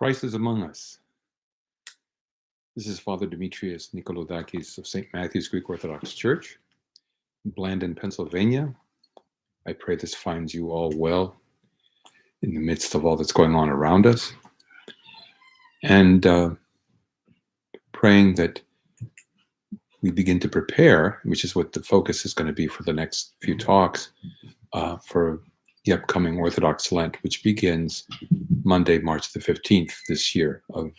Christ is among us. This is Father Demetrius Nikolodakis of St. Matthew's Greek Orthodox Church in Blandon, Pennsylvania. I pray this finds you all well in the midst of all that's going on around us. And praying that we begin to prepare, which is what the focus is going to be for the next few talks, for the upcoming Orthodox Lent, which begins Monday, March the 15th this year of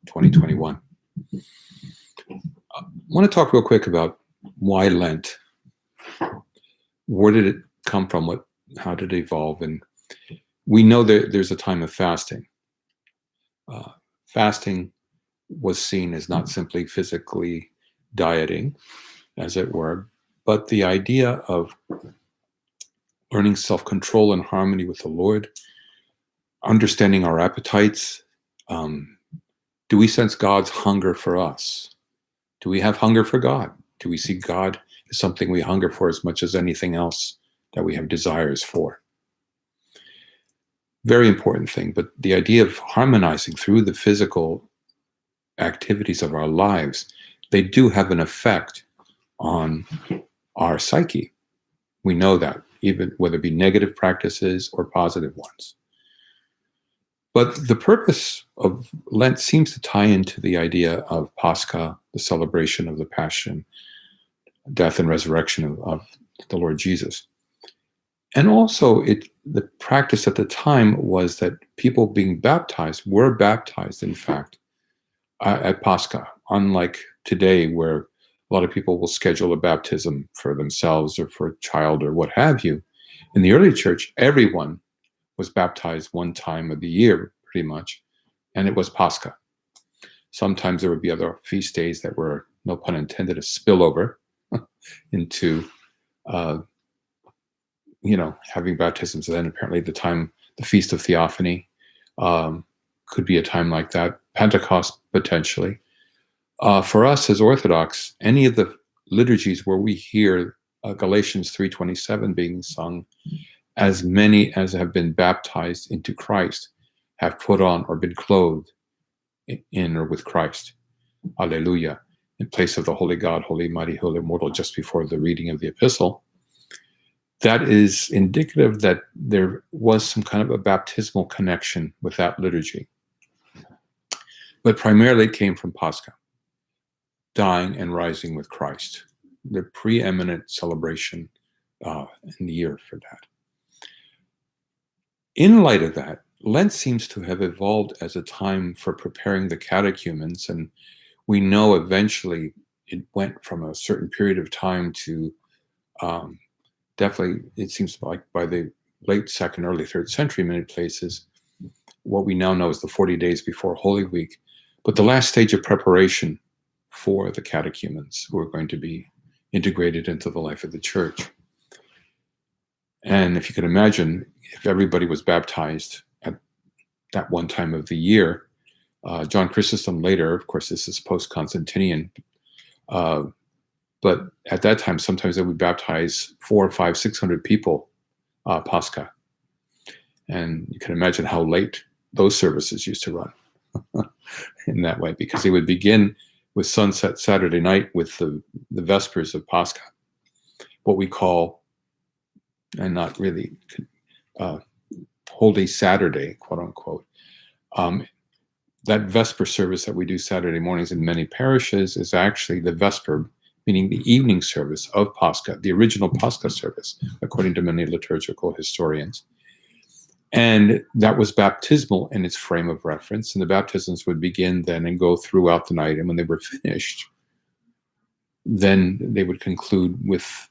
2021. I want to talk real quick about why Lent. Where did it come from? How did it evolve? And we know that there's a time of fasting. Fasting was seen as not simply physically dieting, as it were, but the idea of learning self-control and harmony with the Lord, understanding our appetites. Do we sense God's hunger for us? Do we have hunger for God? Do we see God as something we hunger for as much as anything else that we have desires for? Very important thing, but the idea of harmonizing through the physical activities of our lives, they do have an effect on our psyche. We know that, even whether it be negative practices or positive ones. But the purpose of Lent seems to tie into the idea of Pascha, the celebration of the Passion, death and resurrection of the Lord Jesus. And also, the practice at the time was that people being baptized were baptized, in fact, at Pascha, unlike today, where a lot of people will schedule a baptism for themselves or for a child or what have you. In the early church, everyone was baptized one time of the year, pretty much, and it was Pascha. Sometimes there would be other feast days that were, no pun intended, a spillover into having baptisms. And then apparently the Feast of Theophany could be a time like that. Pentecost, potentially. For us as Orthodox, any of the liturgies where we hear Galatians 3:27 being sung, as many as have been baptized into Christ have put on or been clothed in or with Christ. Alleluia. In place of the Holy God, Holy Mighty, Holy Immortal, just before the reading of the epistle. That is indicative that there was some kind of a baptismal connection with that liturgy. But primarily it came from Pascha, dying and rising with Christ, the preeminent celebration in the year for that. In light of that, Lent seems to have evolved as a time for preparing the catechumens, and we know eventually it went from a certain period of time to definitely, it seems like by the late 2nd, early 3rd century, many places, what we now know is the 40 days before Holy Week, but the last stage of preparation for the catechumens who are going to be integrated into the life of the church. And if you can imagine, if everybody was baptized at that one time of the year, John Chrysostom later, of course, this is post-Constantinian, but at that time, sometimes they would baptize 400, 500, 600 people, Pascha. And you can imagine how late those services used to run in that way, because they would begin with sunset Saturday night with the Vespers of Pascha, what we call, and not really, Holy Saturday, quote unquote. That Vesper service that we do Saturday mornings in many parishes is actually the Vesper, meaning the evening service of Pascha, the original Pascha service, according to many liturgical historians. And that was baptismal in its frame of reference, and the baptisms would begin then and go throughout the night, and when they were finished, then they would conclude with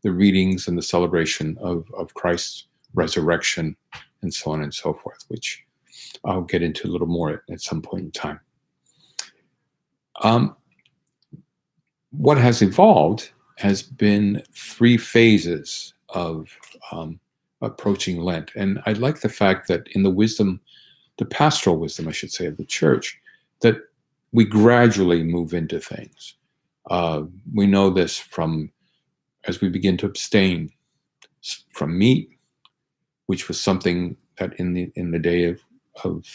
the readings and the celebration of Christ's resurrection, and so on and so forth, which I'll get into a little more at some point in time. What has evolved has been 3 phases of approaching Lent. And I like the fact that in the wisdom, the pastoral wisdom, I should say, of the church, that we gradually move into things. We know this from as we begin to abstain from meat, which was something that in the day of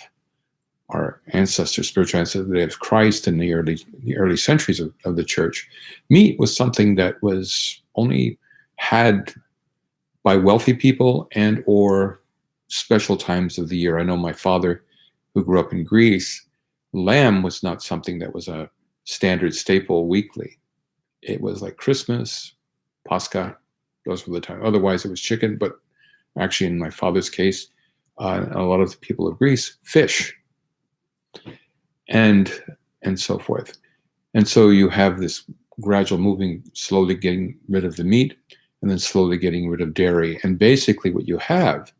our ancestors, spiritual ancestors, the day of Christ in the early centuries of the church, meat was something that was only had by wealthy people and or special times of the year. I know my father, who grew up in Greece, lamb was not something that was a standard staple weekly. It was like Christmas, Pascha, those were the time. Otherwise, it was chicken, but actually in my father's case, a lot of the people of Greece, fish, and so forth. And so you have this gradual moving, slowly getting rid of the meat, and then slowly getting rid of dairy. And basically what you have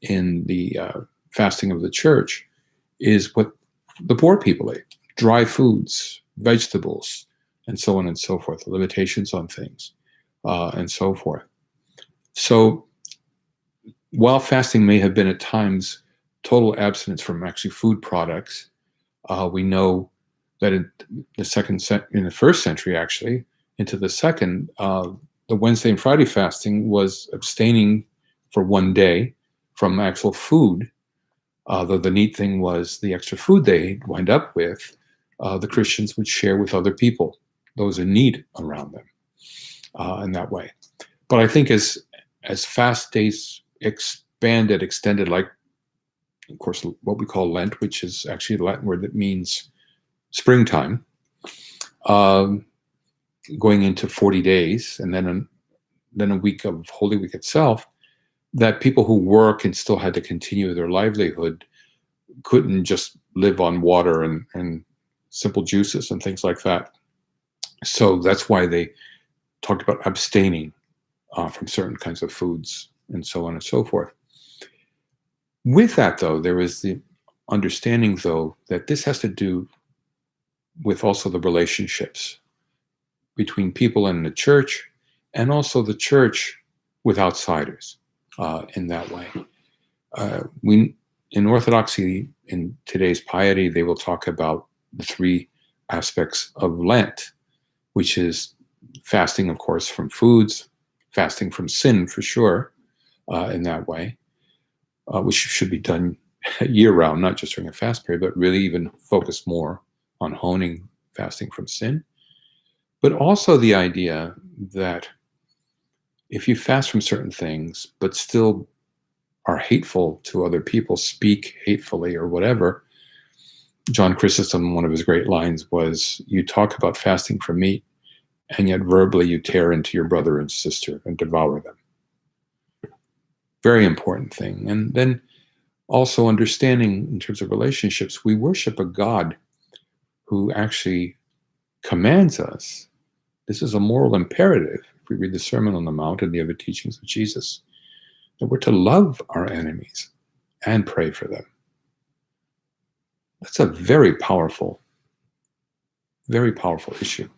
in the fasting of the church is what the poor people ate: dry foods, vegetables, and so on and so forth, limitations on things, and so forth. So while fasting may have been at times total abstinence from actually food products, we know that in the first century, actually, into the second, the Wednesday and Friday fasting was abstaining for one day from actual food. Though the neat thing was the extra food they wind up with, the Christians would share with other people, those in need around them, in that way. But I think as fast days extended, like, of course, what we call Lent, which is actually a Latin word that means springtime, going into 40 days, and then a week of Holy Week itself, that people who work and still had to continue their livelihood couldn't just live on water and simple juices and things like that. So that's why they talked about abstaining from certain kinds of foods and so on and so forth. With that, though, there is the understanding, though, that this has to do with also the relationships between people in the church, and also the church with outsiders in that way. In Orthodoxy, in today's piety, they will talk about the three aspects of Lent, which is fasting, of course, from foods, fasting from sin for sure, in that way, which should be done year-round, not just during a fast period, but really even focus more on honing fasting from sin. But also the idea that if you fast from certain things, but still are hateful to other people, speak hatefully or whatever, John Chrysostom, one of his great lines was, you talk about fasting from meat, and yet verbally you tear into your brother and sister and devour them. Very important thing. And then also understanding in terms of relationships, we worship a God who actually commands us. This is a moral imperative, if we read the Sermon on the Mount and the other teachings of Jesus, that we're to love our enemies and pray for them. That's a very powerful issue.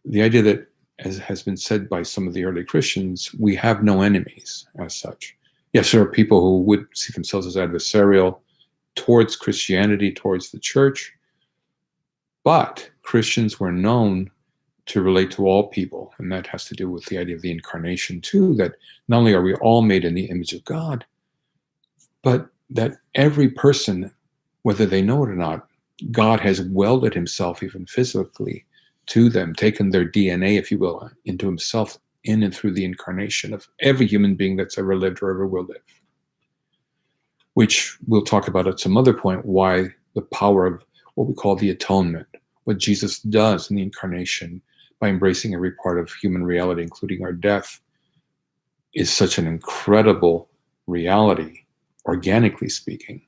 The idea that, as has been said by some of the early Christians, we have no enemies as such. Yes, there are people who would see themselves as adversarial towards Christianity, towards the church, but Christians were known to relate to all people, and that has to do with the idea of the incarnation too, that not only are we all made in the image of God, but that every person, whether they know it or not, God has welded himself even physically to them, taken their DNA, if you will, into himself in and through the incarnation of every human being that's ever lived or ever will live. Which we'll talk about at some other point, why the power of what we call the atonement, what Jesus does in the incarnation by embracing every part of human reality, including our death, is such an incredible reality, organically speaking,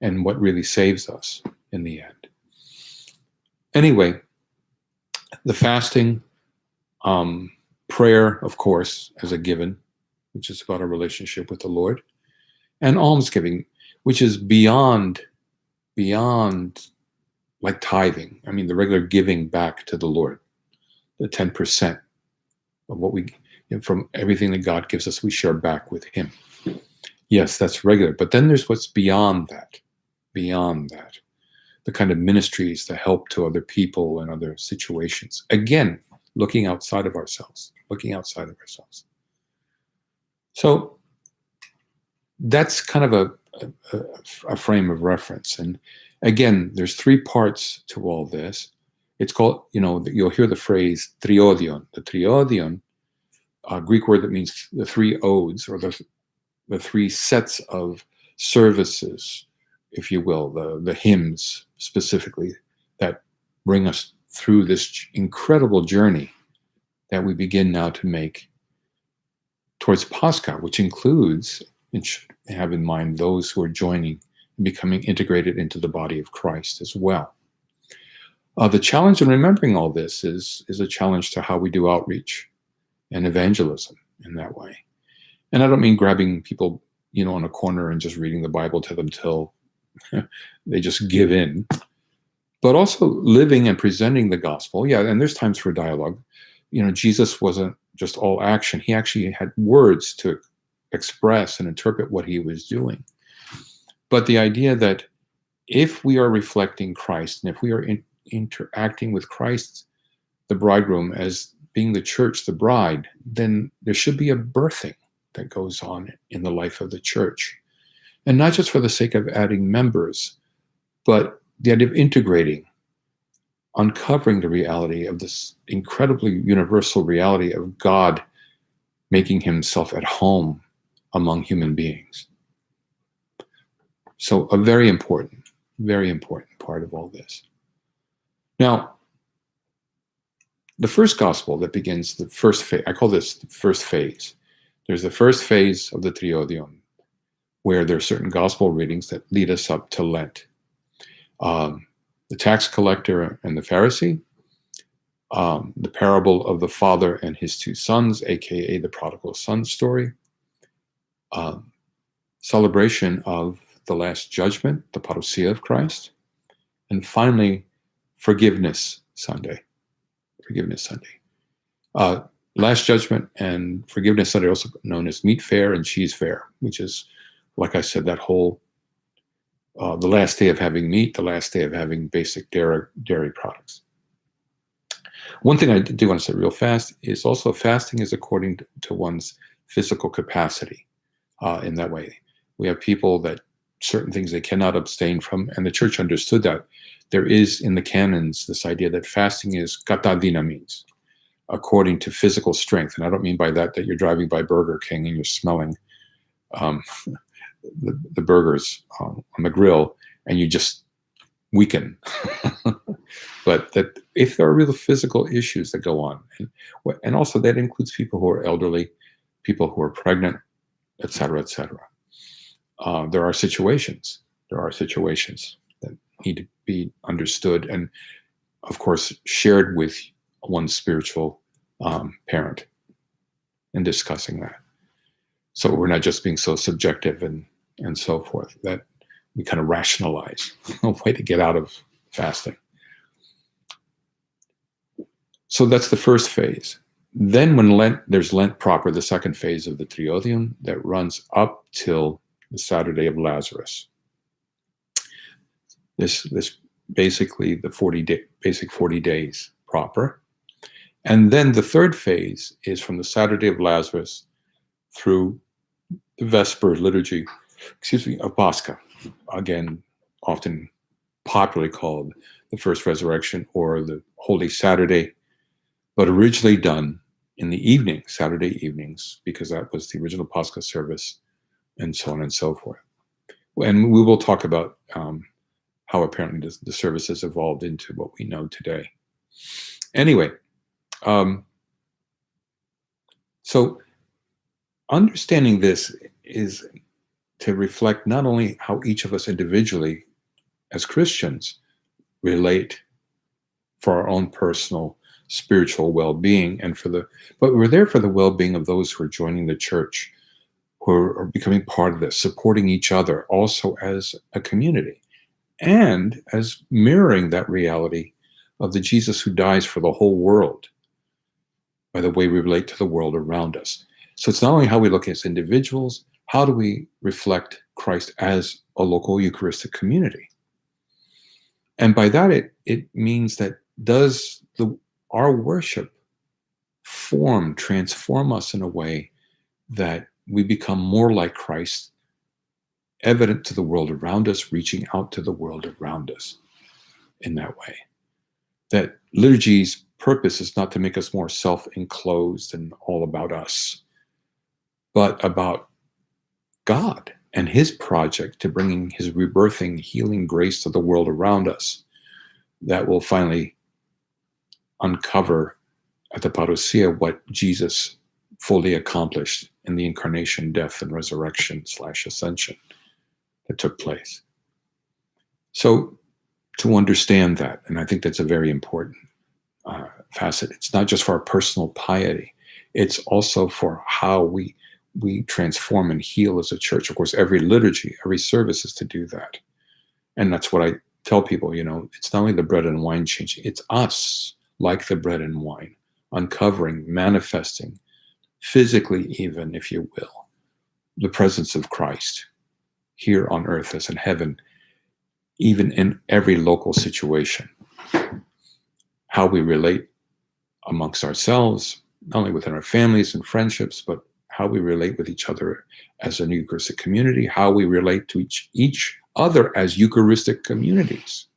and what really saves us in the end. Anyway, the fasting, prayer, of course, as a given, which is about our relationship with the Lord, and almsgiving, which is beyond like tithing. I mean, the regular giving back to the Lord, the 10% of what we, from everything that God gives us, we share back with him. Yes, that's regular. But then there's what's beyond that, the kind of ministries, the help to other people and other situations. Again, looking outside of ourselves. So that's kind of a frame of reference. And again, there's three parts to all this. It's called, you'll hear the phrase triodion. The triodion, a Greek word that means the three odes, or the three sets of services, if you will, the hymns specifically, that bring us through this incredible journey that we begin now to make towards Pascha, which includes, and should have in mind, those who are joining and becoming integrated into the body of Christ as well. The challenge in remembering all this is a challenge to how we do outreach and evangelism in that way. And I don't mean grabbing people, on a corner and just reading the Bible to them till they just give in, but also living and presenting the gospel. Yeah, and there's times for dialogue. Jesus wasn't just all action. He actually had words to express and interpret what he was doing. But the idea that if we are reflecting Christ, and if we are interacting with Christ, the bridegroom, as being the church, the bride, then there should be a birthing that goes on in the life of the church. And not just for the sake of adding members, but the idea of integrating, uncovering the reality of this incredibly universal reality of God making himself at home among human beings. So a very important part of all this. Now, the first gospel that begins the first phase, I call this the first phase. There's the first phase of the triodion, where there are certain gospel readings that lead us up to Lent. The tax collector and the Pharisee, the parable of the father and his two sons, aka the prodigal son story, celebration of the Last Judgment, the parousia of Christ, and finally, Forgiveness Sunday. Last Judgment and Forgiveness Sunday are also known as Meat Fair and Cheese Fair, which is, like I said, that whole, the last day of having meat, the last day of having basic dairy products. One thing I do want to say real fast is also fasting is according to one's physical capacity. In that way, we have people that certain things they cannot abstain from, and the church understood that. There is in the canons this idea that fasting is kata dinamis, according to physical strength. And I don't mean by that you're driving by Burger King and you're smelling the burgers on the grill and you just weaken. But that if there are real physical issues that go on, and also that includes people who are elderly, people who are pregnant, et cetera, there are situations that need to be understood and, of course, shared with one's spiritual parent and discussing that. So we're not just being so subjective and so forth, that we kind of rationalize a way to get out of fasting. So that's the first phase. Then when there's Lent proper, the second phase of the triodion that runs up till the Saturday of Lazarus. This basically the basic 40 days proper. And then the third phase is from the Saturday of Lazarus through the Vesper liturgy, of Pascha. Again, often popularly called the First Resurrection or the Holy Saturday, but originally done in the evening, Saturday evenings, because that was the original Pascha service, and so on and so forth. And we will talk about how apparently the service has evolved into what we know today. Anyway, so understanding this is to reflect not only how each of us individually as Christians relate for our own personal spiritual well-being, but we're there for the well-being of those who are joining the church, who are becoming part of this, supporting each other also as a community, and as mirroring that reality of the Jesus who dies for the whole world by the way we relate to the world around us. So it's not only how we look as individuals, how do we reflect Christ as a local Eucharistic community? And by that, it means that does our worship transform us in a way that we become more like Christ evident to the world around us, reaching out to the world around us in that way. That liturgy's purpose is not to make us more self-enclosed and all about us, but about God and his project to bringing his rebirthing, healing grace to the world around us that will finally uncover at the parousia what Jesus fully accomplished in the incarnation, death, and resurrection / ascension that took place. So to understand that, and I think that's a very important facet, it's not just for our personal piety, it's also for how we transform and heal as a church. Of course, every liturgy, every service is to do that. And that's what I tell people, it's not only the bread and wine changing, it's us, like the bread and wine, uncovering, manifesting, physically even, if you will, the presence of Christ here on earth as in heaven, even in every local situation. How we relate amongst ourselves, not only within our families and friendships, but how we relate with each other as an Eucharistic community, how we relate to each other as Eucharistic communities,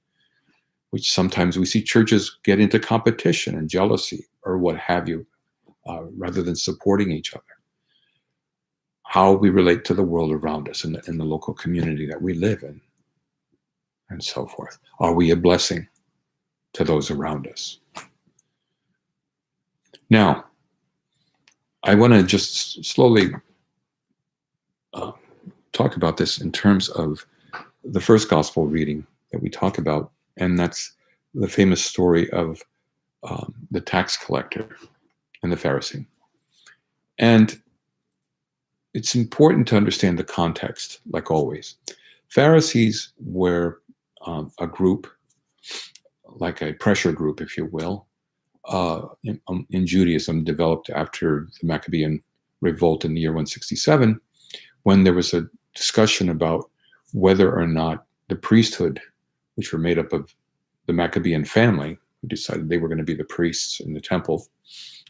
which sometimes we see churches get into competition and jealousy or what have you, rather than supporting each other. How we relate to the world around us in the local community that we live in, and so forth. Are we a blessing to those around us? Now, I want to just slowly talk about this in terms of the first gospel reading that we talk about, and that's the famous story of the tax collector and the Pharisee. And it's important to understand the context, like always. Pharisees were a group, like a pressure group, if you will, in Judaism, developed after the Maccabean revolt in the year 167, when there was a discussion about whether or not the priesthood, which were made up of the Maccabean family, who decided they were going to be the priests in the temple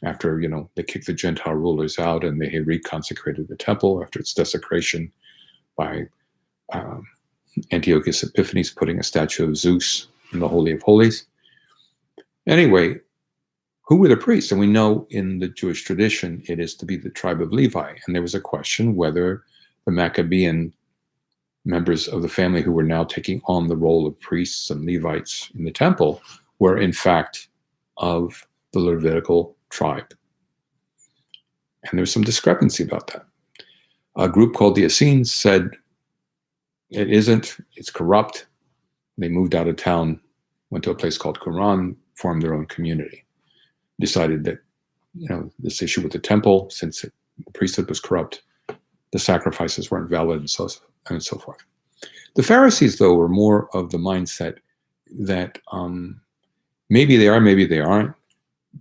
after, they kicked the Gentile rulers out and they had reconsecrated the temple after its desecration by Antiochus Epiphanes putting a statue of Zeus in the Holy of Holies. Anyway, who were the priests? And we know in the Jewish tradition, it is to be the tribe of Levi. And there was a question whether the Maccabean members of the family who were now taking on the role of priests and Levites in the temple were in fact of the Levitical tribe. And there was some discrepancy about that. A group called the Essenes said, it isn't, it's corrupt. They moved out of town, went to a place called Qumran, formed their own community. Decided that, this issue with the temple, since the priesthood was corrupt, the sacrifices weren't valid, and so forth. The Pharisees, though, were more of the mindset that maybe they are, maybe they aren't,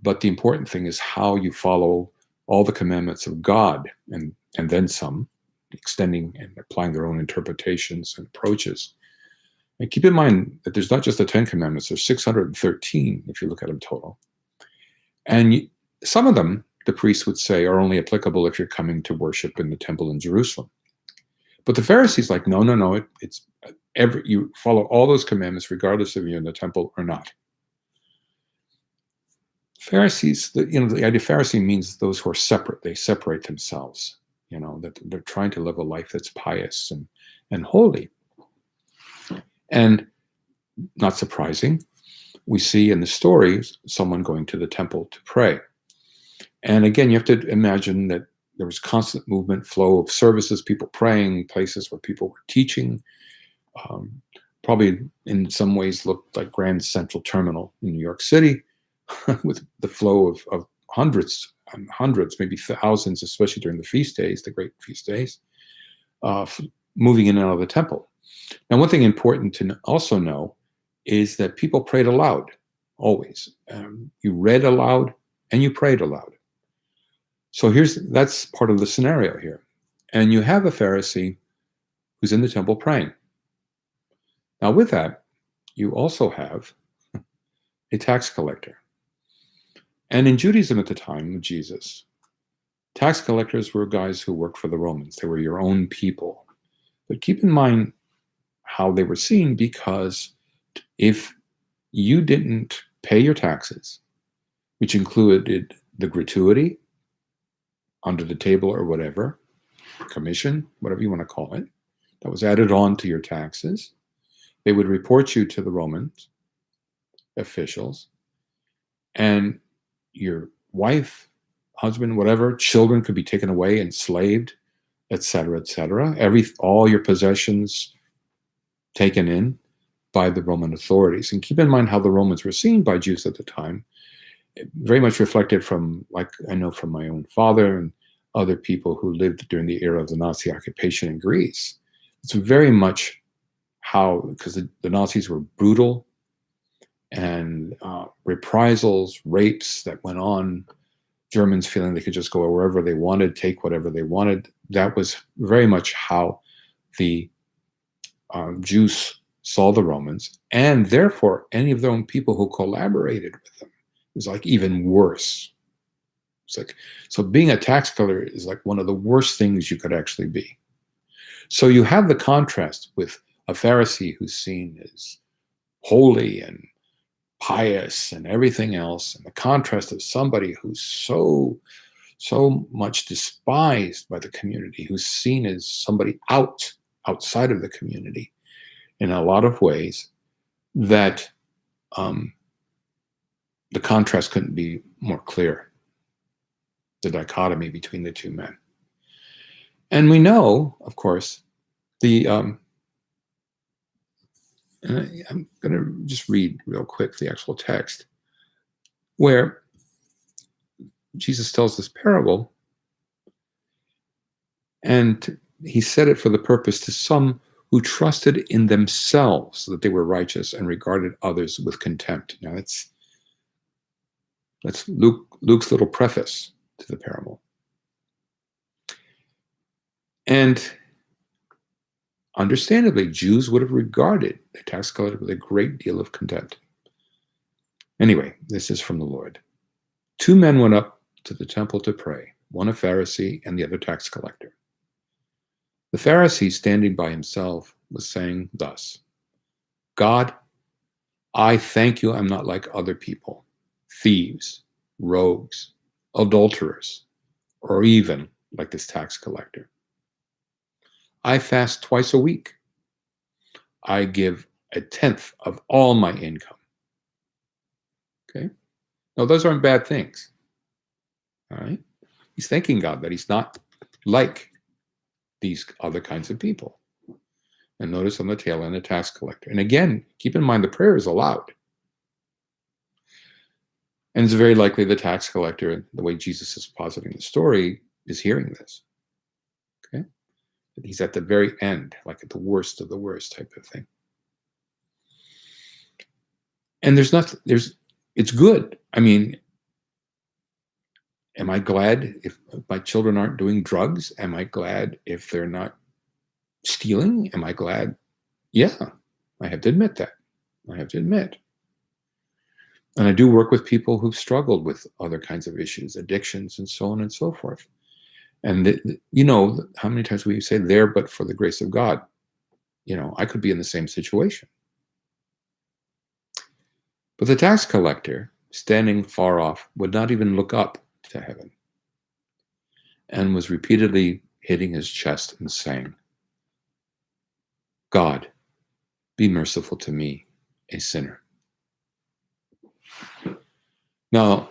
but the important thing is how you follow all the commandments of God, and then some, extending and applying their own interpretations and approaches. And keep in mind that there's not just the 10 commandments, there's 613 if you look at them total. And some of them, the priests would say, are only applicable if you're coming to worship in the temple in Jerusalem. But the Pharisees like, no, it's you follow all those commandments regardless if you're in the temple or not. Pharisees, the idea of Pharisee means those who are separate. They separate themselves, that they're trying to live a life that's pious and holy. And not surprising, we see in the stories someone going to the temple to pray. And again, you have to imagine that there was constant movement, flow of services, people praying, places where people were teaching. Probably in some ways looked like Grand Central Terminal in New York City, with the flow of hundreds and hundreds, maybe thousands, especially during the feast days, the great feast days, moving in and out of the temple. Now, one thing important to also know is that people prayed aloud, always. You read aloud and you prayed aloud. So that's part of the scenario here. And you have a Pharisee who's in the temple praying. Now with that, you also have a tax collector. And in Judaism at the time of Jesus, tax collectors were guys who worked for the Romans. They were your own people. But keep in mind how they were seen, because if you didn't pay your taxes, which included the gratuity, under the table or whatever, commission, whatever you want to call it, that was added on to your taxes, they would report you to the Roman officials, and your wife, husband, whatever, children could be taken away, enslaved, etc., etc. All your possessions taken in by the Roman authorities. And keep in mind how the Romans were seen by Jews at the time. Very much reflected from, like I know from my own father and other people who lived during the era of the Nazi occupation in Greece. It's very much how, because the Nazis were brutal, and reprisals, rapes that went on, Germans feeling they could just go wherever they wanted, take whatever they wanted. That was very much how the Jews saw the Romans, and therefore any of their own people who collaborated with them. It was like even worse. It's like, so being a tax collector is like one of the worst things you could actually be. So you have the contrast with a Pharisee who's seen as holy and pious and everything else, and the contrast of somebody who's so much despised by the community, who's seen as somebody outside of the community in a lot of ways, that the contrast couldn't be more clear, the dichotomy between the two men. And we know, of course, and I'm going to just read real quick the actual text, where Jesus tells this parable, and he said it for the purpose to some who trusted in themselves that they were righteous and regarded others with contempt. Now that's Luke's little preface to the parable. And understandably, Jews would have regarded the tax collector with a great deal of contempt. Anyway, this is from the Lord. 2 men went up to the temple to pray, one a Pharisee and the other tax collector. The Pharisee, standing by himself, was saying thus, God, I thank you I'm not like other people, thieves, rogues, adulterers, or even like this tax collector. I fast twice a week. I give 1/10 of all my income. Okay? Now, those aren't bad things. All right? He's thanking God that he's not like these other kinds of people. And notice on the tail end, a tax collector. And again, keep in mind the prayer is allowed. And it's very likely the tax collector, the way Jesus is positing the story, is hearing this. Okay? He's at the very end, like at the worst of the worst type of thing. And it's good. I mean, am I glad if my children aren't doing drugs? Am I glad if they're not stealing? Am I glad? Yeah, I have to admit that. I have to admit. And I do work with people who've struggled with other kinds of issues, addictions, and so on and so forth. And you know, how many times we say there, but for the grace of God, you know, I could be in the same situation. But the tax collector, standing far off, would not even look up to heaven, and was repeatedly hitting his chest and saying, God, be merciful to me, a sinner. Now,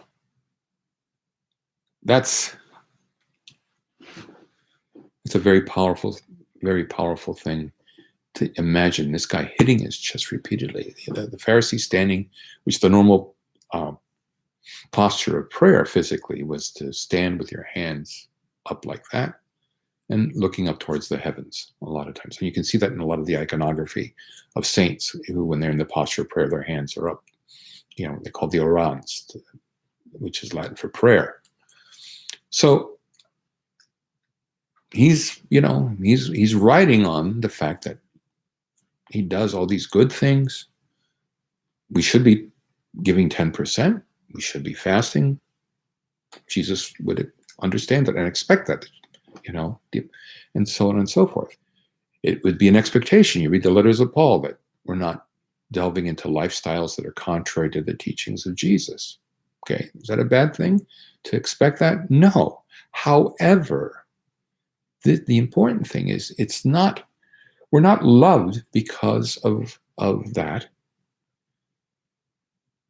it's a very powerful thing to imagine, this guy hitting his chest repeatedly. The Pharisee standing, which the normal posture of prayer physically was to stand with your hands up like that and looking up towards the heavens a lot of times. And you can see that in a lot of the iconography of saints who, when they're in the posture of prayer, their hands are up. You know, they're called the orans, which is Latin for prayer. So he's writing on the fact that he does all these good things. We should be giving 10%. We should be fasting. Jesus would understand that and expect that, you know, and so on and so forth. It would be an expectation. You read the letters of Paul that we're not delving into lifestyles that are contrary to the teachings of Jesus. Okay, is that a bad thing to expect that? No. However, the important thing is we're not loved because of that.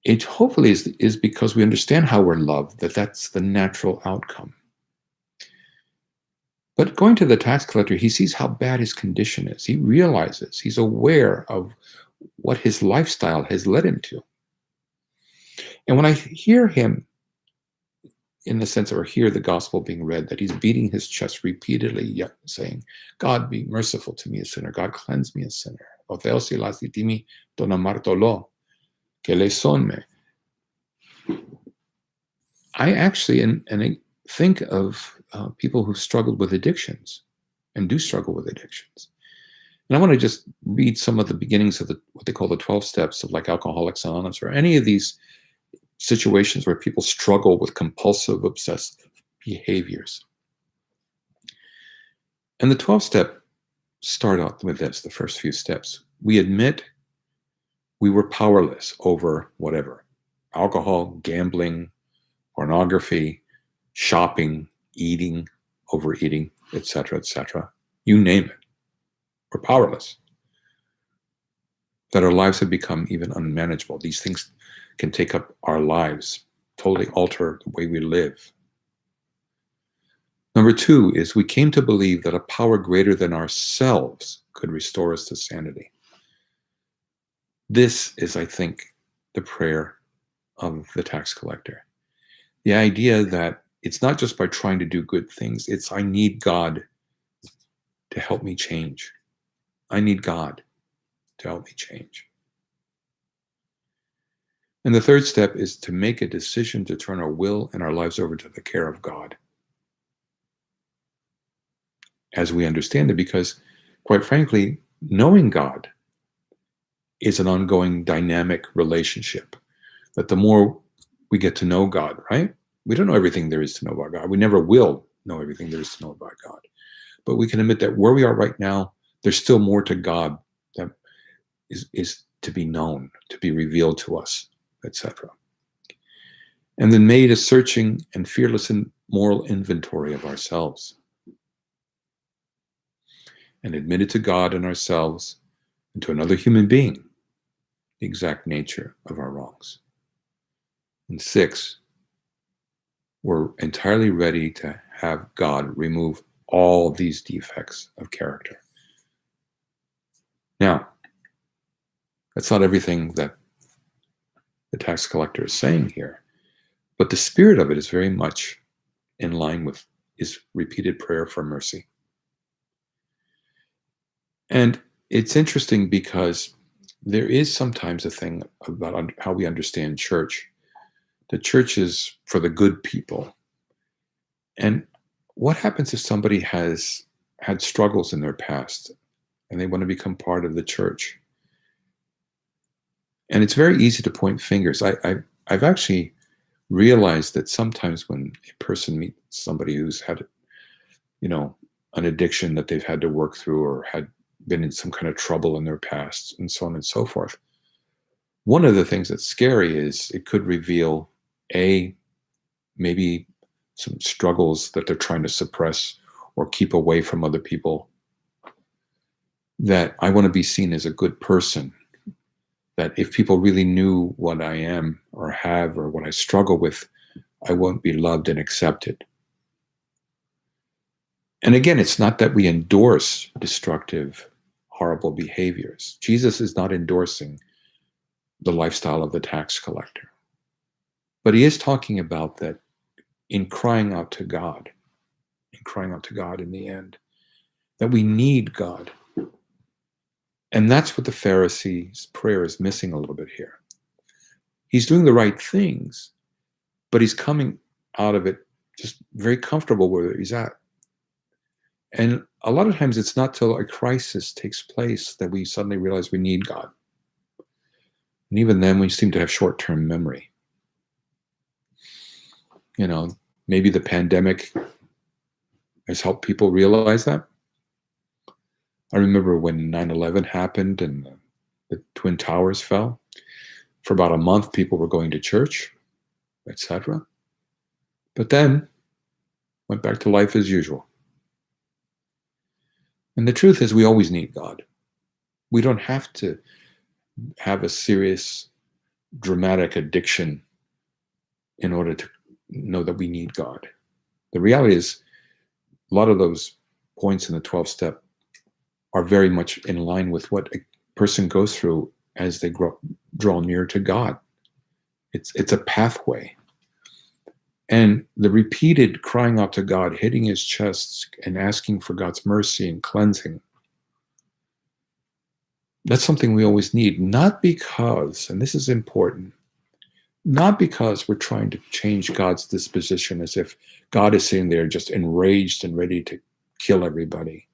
It hopefully is because we understand how we're loved, that's the natural outcome. But going to the tax collector, he sees how bad his condition is. He realizes, he's aware of what his lifestyle has led him to. And when I hear him, in the sense, or hear the gospel being read, that he's beating his chest repeatedly, saying, God, be merciful to me, a sinner. God, cleanse me, a sinner. I actually, and I think of people who've struggled with addictions and do struggle with addictions. And I want to just read some of the beginnings of what they call the 12 steps of like Alcoholics Anonymous, or any of these situations where people struggle with compulsive, obsessive behaviors. And the 12 step start out with this, the first few steps. We admit we were powerless over whatever: alcohol, gambling, pornography, shopping, eating, overeating, etc., etc. You name it. We're powerless. That our lives have become even unmanageable. These things can take up our lives, totally alter the way we live. Number 2 is we came to believe that a power greater than ourselves could restore us to sanity. This is, I think, the prayer of the tax collector. The idea that it's not just by trying to do good things, it's I need God to help me change. I need God to help me change. And the third step is to make a decision to turn our will and our lives over to the care of God, as we understand it, because, quite frankly, knowing God is an ongoing dynamic relationship. That the more we get to know God, right? We don't know everything there is to know about God. We never will know everything there is to know about God. But we can admit that where we are right now, there's still more to God that is to be known, to be revealed to us, etc. And then made a searching and fearless and moral inventory of ourselves, and admitted to God and ourselves and to another human being the exact nature of our wrongs. And 6, we're entirely ready to have God remove all these defects of character. Now, that's not everything that the tax collector is saying here, but the spirit of it is very much in line with his repeated prayer for mercy. And it's interesting because there is sometimes a thing about how we understand church. The church is for the good people. And what happens if somebody has had struggles in their past and they want to become part of the church? And it's very easy to point fingers. I've actually realized that sometimes when a person meets somebody who's had, an addiction that they've had to work through, or had been in some kind of trouble in their past, and so on and so forth, one of the things that's scary is it could reveal maybe some struggles that they're trying to suppress or keep away from other people. That I want to be seen as a good person. That if people really knew what I am or have or what I struggle with, I won't be loved and accepted. And again, it's not that we endorse destructive, horrible behaviors. Jesus is not endorsing the lifestyle of the tax collector. But he is talking about that in crying out to God in the end, that we need God. And that's what the Pharisee's prayer is missing a little bit here. He's doing the right things, but he's coming out of it just very comfortable where he's at. And a lot of times it's not till a crisis takes place that we suddenly realize we need God. And even then we seem to have short-term memory. Maybe the pandemic has helped people realize that. I remember when 9/11 happened and the Twin Towers fell. For about a month, people were going to church, etc. But then went back to life as usual. And the truth is, we always need God. We don't have to have a serious, dramatic addiction in order to know that we need God. The reality is, a lot of those points in the 12-step are very much in line with what a person goes through as they draw near to God. It's a pathway. And the repeated crying out to God, hitting his chest and asking for God's mercy and cleansing, that's something we always need. Not because, and this is important, not because we're trying to change God's disposition as if God is sitting there just enraged and ready to kill everybody.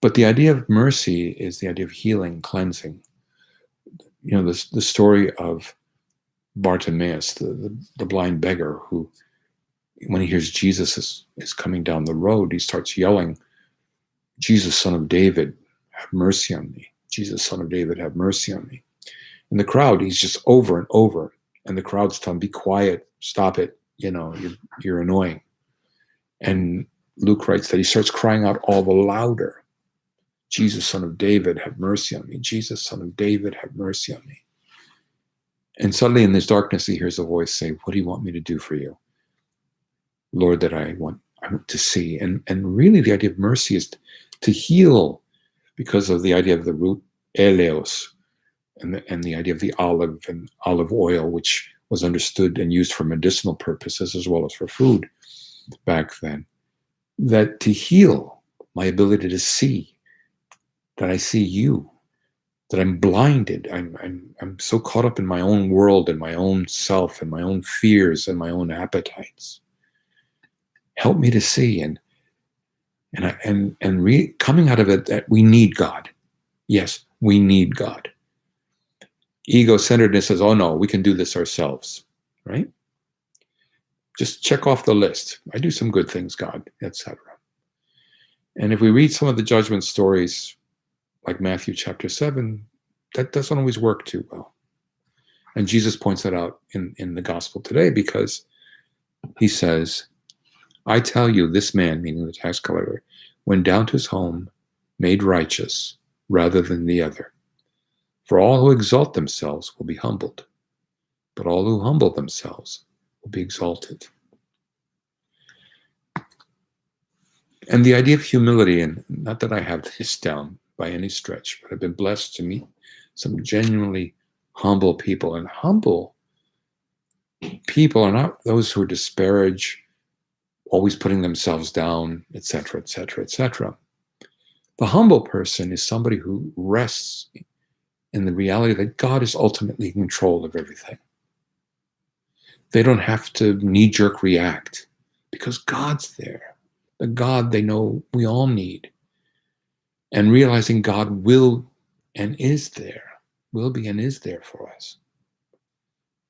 But the idea of mercy is the idea of healing, cleansing. You know, the story of Bartimaeus, the blind beggar, who, when he hears Jesus is coming down the road, he starts yelling, "Jesus, Son of David, have mercy on me. Jesus, Son of David, have mercy on me." In the crowd, he's just over and over. And the crowd's telling him, "Be quiet, stop it, you're annoying." And Luke writes that he starts crying out all the louder, "Jesus, Son of David, have mercy on me. Jesus, Son of David, have mercy on me." And suddenly in this darkness, he hears a voice say, "What do you want me to do for you?" "Lord, that I want to see." And really the idea of mercy is to heal, because of the idea of the root eleos and the idea of the olive and olive oil, which was understood and used for medicinal purposes as well as for food back then. That to heal my ability to see, that I see you, that I'm blinded. I'm so caught up in my own world and my own self and my own fears and my own appetites. Help me to see, coming out of it, that we need God. Yes, we need God. Ego-centeredness says, "Oh no, we can do this ourselves," right? Just check off the list. I do some good things, God, etc. And if we read some of the judgment stories, like Matthew chapter 7, that doesn't always work too well. And Jesus points that out in the gospel today, because he says, "I tell you, this man," meaning the tax collector, "went down to his home made righteous rather than the other. For all who exalt themselves will be humbled, but all who humble themselves will be exalted." And the idea of humility, and not that I have this down by any stretch, but I've been blessed to meet some genuinely humble people. And humble people are not those who disparage, always putting themselves down, etc., etc., etc. The humble person is somebody who rests in the reality that God is ultimately in control of everything. They don't have to knee-jerk react, because God's there, the God they know we all need. And realizing God will and is there, will be and is there for us.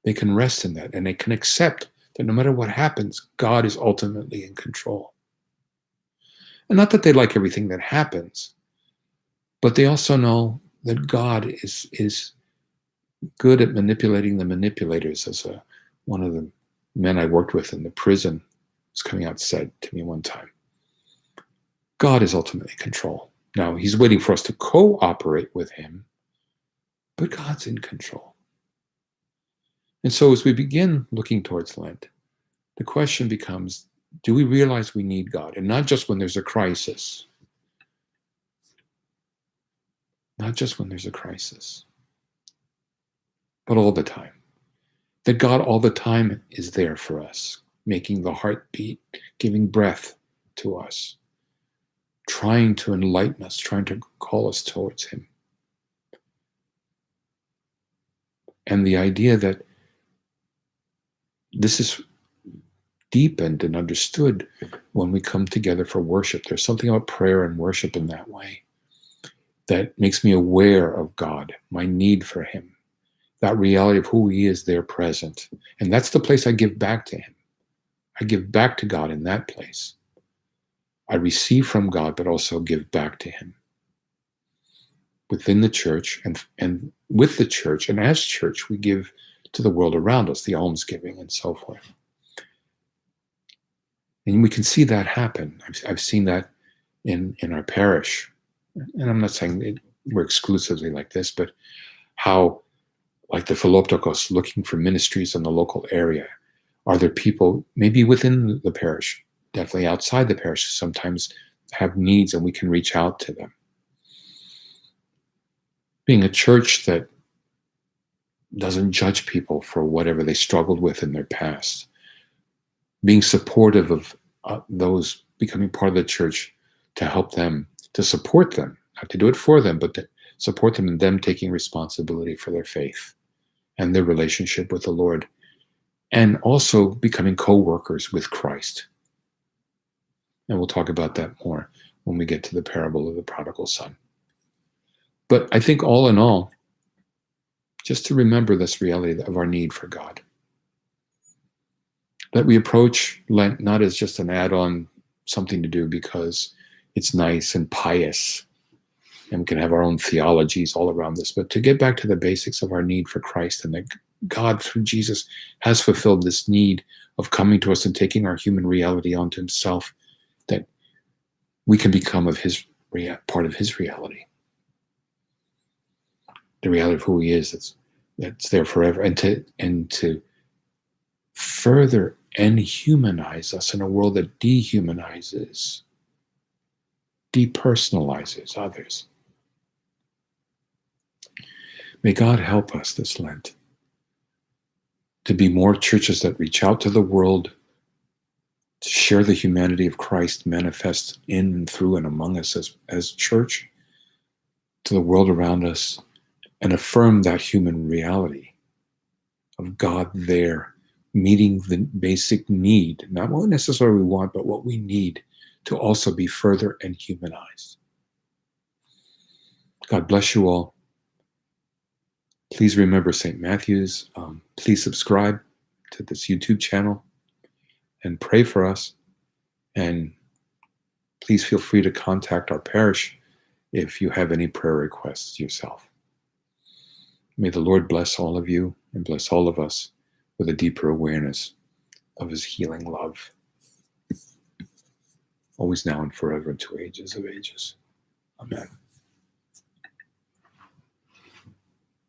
They can rest in that, and they can accept that no matter what happens, God is ultimately in control. And not that they like everything that happens, but they also know that God is good at manipulating the manipulators. As one of the men I worked with in the prison was coming out, said to me one time, God is ultimately in control. Now, he's waiting for us to cooperate with him, but God's in control. And so as we begin looking towards Lent, the question becomes, do we realize we need God? And not just when there's a crisis. Not just when there's a crisis, but all the time. That God all the time is there for us, making the heart beat, giving breath to us, trying to enlighten us, trying to call us towards him. And the idea that this is deepened and understood when we come together for worship. There's something about prayer and worship in that way that makes me aware of God, my need for him, that reality of who he is there present. And that's the place I give back to him. I give back to God in that place. I receive from God, but also give back to him. within the church, and with the church, and as church, we give to the world around us, the almsgiving and so forth. And we can see that happen. I've seen that in our parish. And I'm not saying we're exclusively like this, but how, like the Philoptokos, looking for ministries in the local area. Are there people, maybe within the parish, definitely outside the parish, who sometimes have needs and we can reach out to them? Being a church that doesn't judge people for whatever they struggled with in their past. Being supportive of those becoming part of the church, to help them, to support them, not to do it for them, but to support them in them taking responsibility for their faith and their relationship with the Lord, and also becoming co-workers with Christ. And we'll talk about that more when we get to the parable of the prodigal son. But I think all in all, just to remember this reality of our need for God. That we approach Lent not as just an add-on, something to do because it's nice and pious, and we can have our own theologies all around this, but to get back to the basics of our need for Christ, and that God, through Jesus, has fulfilled this need of coming to us and taking our human reality onto himself, that we can become of his part of his reality. The reality of who he is, that's there forever, and to further enhumanize us in a world that dehumanizes, depersonalizes others. May God help us this Lent to be more churches that reach out to the world, to share the humanity of Christ manifest in and through and among us as church, to the world around us, and affirm that human reality of God there, meeting the basic need, not what necessarily we want, but what we need to also be further and humanized. God bless you all. Please remember St. Matthew's. Please subscribe to this YouTube channel and pray for us. And please feel free to contact our parish if you have any prayer requests yourself. May the Lord bless all of you and bless all of us with a deeper awareness of his healing love, always now and forever, into ages of ages. Amen.